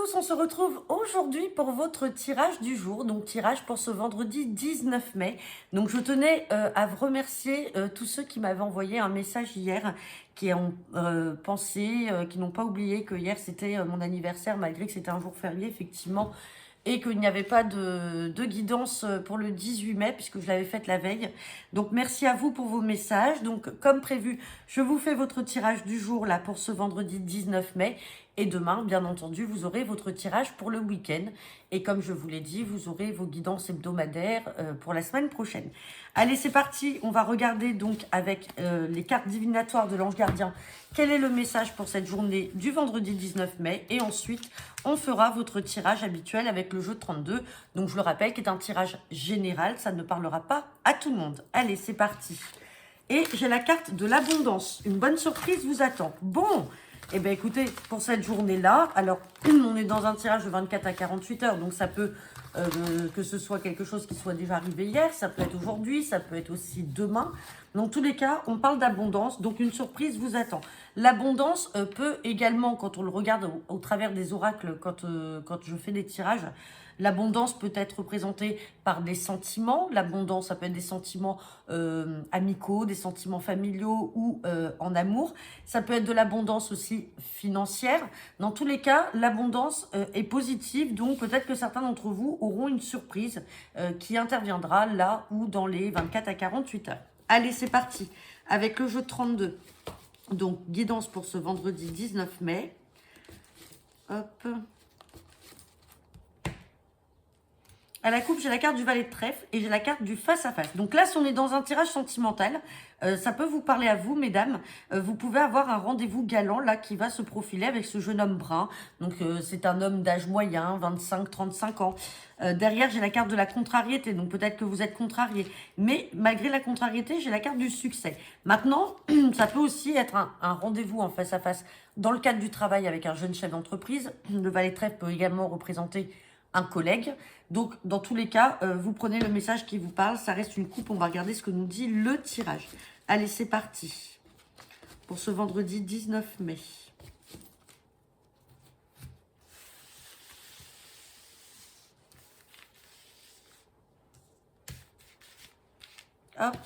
tous, on se retrouve aujourd'hui pour votre tirage du jour, donc tirage pour ce vendredi 19 mai. Donc je tenais à vous remercier tous ceux qui m'avaient envoyé un message hier, qui ont pensé, qui n'ont pas oublié que hier c'était mon anniversaire, malgré que c'était un jour férié effectivement, et qu'il n'y avait pas de guidance pour le 18 mai, puisque je l'avais faite la veille. Donc merci à vous pour vos messages. Donc comme prévu, je vous fais votre tirage du jour là pour ce vendredi 19 mai. Et demain, bien entendu, vous aurez votre tirage pour le week-end. Et comme je vous l'ai dit, vous aurez vos guidances hebdomadaires pour la semaine prochaine. Allez, c'est parti. On va regarder donc avec les cartes divinatoires de l'ange gardien quel est le message pour cette journée du vendredi 19 mai. Et ensuite, on fera votre tirage habituel avec le jeu de 32. Donc, je le rappelle, qui est un tirage général. Ça ne parlera pas à tout le monde. Allez, c'est parti. Et j'ai la carte de l'abondance. Une bonne surprise vous attend. Bon, eh bien écoutez, pour cette journée-là, alors on est dans un tirage de 24 à 48 heures, donc ça peut que ce soit quelque chose qui soit déjà arrivé hier, ça peut être aujourd'hui, ça peut être aussi demain. Dans tous les cas, on parle d'abondance, donc une surprise vous attend. L'abondance peut également, quand on le regarde au travers des oracles, quand je fais des tirages, l'abondance peut être représentée par des sentiments. L'abondance, ça peut être des sentiments amicaux, des sentiments familiaux ou en amour. Ça peut être de l'abondance aussi financière. Dans tous les cas, l'abondance est positive. Donc, peut-être que certains d'entre vous auront une surprise qui interviendra là ou dans les 24 à 48 heures. Allez, c'est parti. Avec le jeu de 32. Donc, guidance pour ce vendredi 19 mai. Hop. À la coupe, j'ai la carte du valet de trèfle et j'ai la carte du face-à-face. Donc là, si on est dans un tirage sentimental, ça peut vous parler à vous, mesdames. Vous pouvez avoir un rendez-vous galant là qui va se profiler avec ce jeune homme brun. Donc c'est un homme d'âge moyen, 25-35 ans. Derrière, j'ai la carte de la contrariété. Donc peut-être que vous êtes contrarié. Mais malgré la contrariété, j'ai la carte du succès. Maintenant, ça peut aussi être un rendez-vous en face-à-face dans le cadre du travail avec un jeune chef d'entreprise. Le valet de trèfle peut également représenter un collègue. Donc, dans tous les cas, vous prenez le message qui vous parle. Ça reste une coupe. On va regarder ce que nous dit le tirage. Allez, c'est parti. Pour ce vendredi 19 mai. Hop.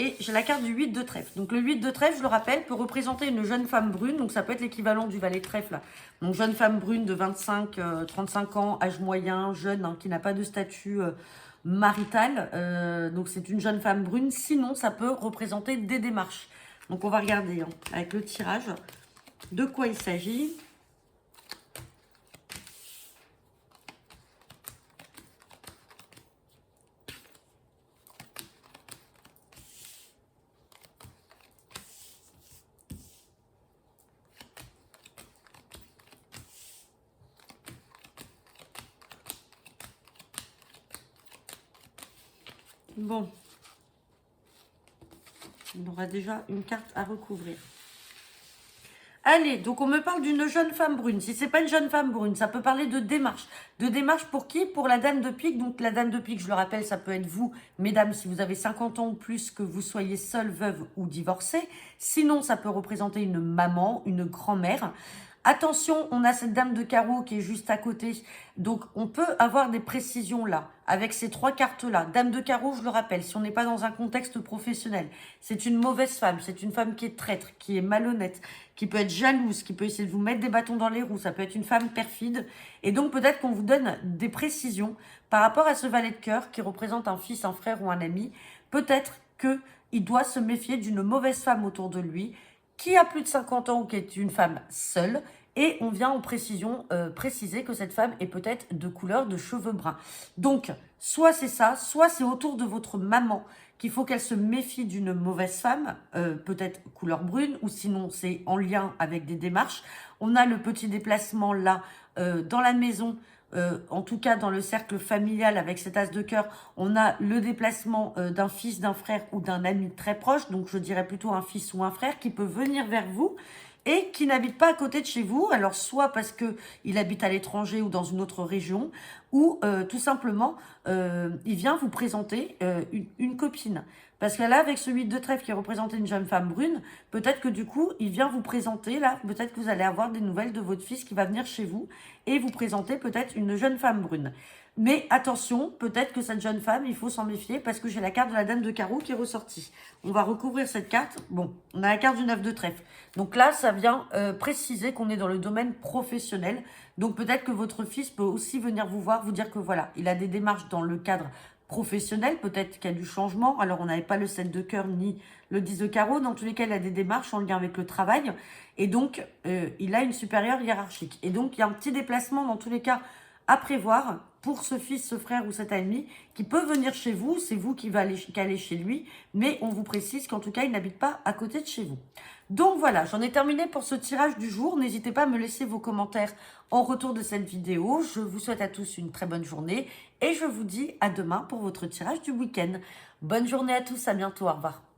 Et j'ai la carte du 8 de trèfle. Donc le 8 de trèfle, je le rappelle, peut représenter une jeune femme brune. Donc ça peut être l'équivalent du valet de trèfle. Donc jeune femme brune de 25-35 ans, âge moyen, jeune, hein, qui n'a pas de statut marital. Donc c'est une jeune femme brune. Sinon, ça peut représenter des démarches. Donc on va regarder hein, avec le tirage de quoi il s'agit. Bon, on aura déjà une carte à recouvrir. Allez, donc on me parle d'une jeune femme brune. Si c'est pas une jeune femme brune, ça peut parler de démarche. De démarche pour qui? Pour la dame de pique. Donc la dame de pique, je le rappelle, ça peut être vous, mesdames, si vous avez 50 ans ou plus, que vous soyez seule, veuve ou divorcée. Sinon, ça peut représenter une maman, une grand-mère. Attention, on a cette dame de carreau qui est juste à côté. Donc, on peut avoir des précisions là, avec ces trois cartes-là. Dame de carreau, je le rappelle, si on n'est pas dans un contexte professionnel, c'est une mauvaise femme, c'est une femme qui est traître, qui est malhonnête, qui peut être jalouse, qui peut essayer de vous mettre des bâtons dans les roues. Ça peut être une femme perfide. Et donc, peut-être qu'on vous donne des précisions par rapport à ce valet de cœur qui représente un fils, un frère ou un ami. Peut-être qu'il doit se méfier d'une mauvaise femme autour de lui, qui a plus de 50 ans ou qui est une femme seule. Et on vient en précision préciser que cette femme est peut-être de couleur de cheveux bruns. Donc, soit c'est ça, soit c'est autour de votre maman qu'il faut qu'elle se méfie d'une mauvaise femme, peut-être couleur brune, ou sinon c'est en lien avec des démarches. On a le petit déplacement là, dans la maison, en tout cas dans le cercle familial avec cet as de cœur, on a le déplacement d'un fils, d'un frère ou d'un ami très proche, donc je dirais plutôt un fils ou un frère qui peut venir vers vous et qui n'habite pas à côté de chez vous. Alors, soit parce qu'il habite à l'étranger ou dans une autre région, ou tout simplement, il vient vous présenter une copine. Parce que là, avec ce 8 de trèfle qui représentait une jeune femme brune, peut-être que du coup, il vient vous présenter, là, peut-être que vous allez avoir des nouvelles de votre fils qui va venir chez vous et vous présenter peut-être une jeune femme brune. Mais attention, peut-être que cette jeune femme, il faut s'en méfier parce que j'ai la carte de la dame de carreau qui est ressortie. On va recouvrir cette carte. Bon, on a la carte du 9 de trèfle. Donc là, ça vient préciser qu'on est dans le domaine professionnel. Donc peut-être que votre fils peut aussi venir vous voir, vous dire que voilà, il a des démarches dans le cadre professionnel, peut-être qu'il y a du changement. Alors, on n'avait pas le 7 de cœur ni le 10 de carreau. Dans tous les cas, il a des démarches en lien avec le travail. Et donc, il a une supérieure hiérarchique. Et donc, il y a un petit déplacement, dans tous les cas, à prévoir pour ce fils, ce frère ou cet ami qui peut venir chez vous. C'est vous qui allez chez lui. Mais on vous précise qu'en tout cas, il n'habite pas à côté de chez vous. Donc voilà, j'en ai terminé pour ce tirage du jour. N'hésitez pas à me laisser vos commentaires en retour de cette vidéo. Je vous souhaite à tous une très bonne journée et je vous dis à demain pour votre tirage du week-end. Bonne journée à tous, à bientôt, au revoir.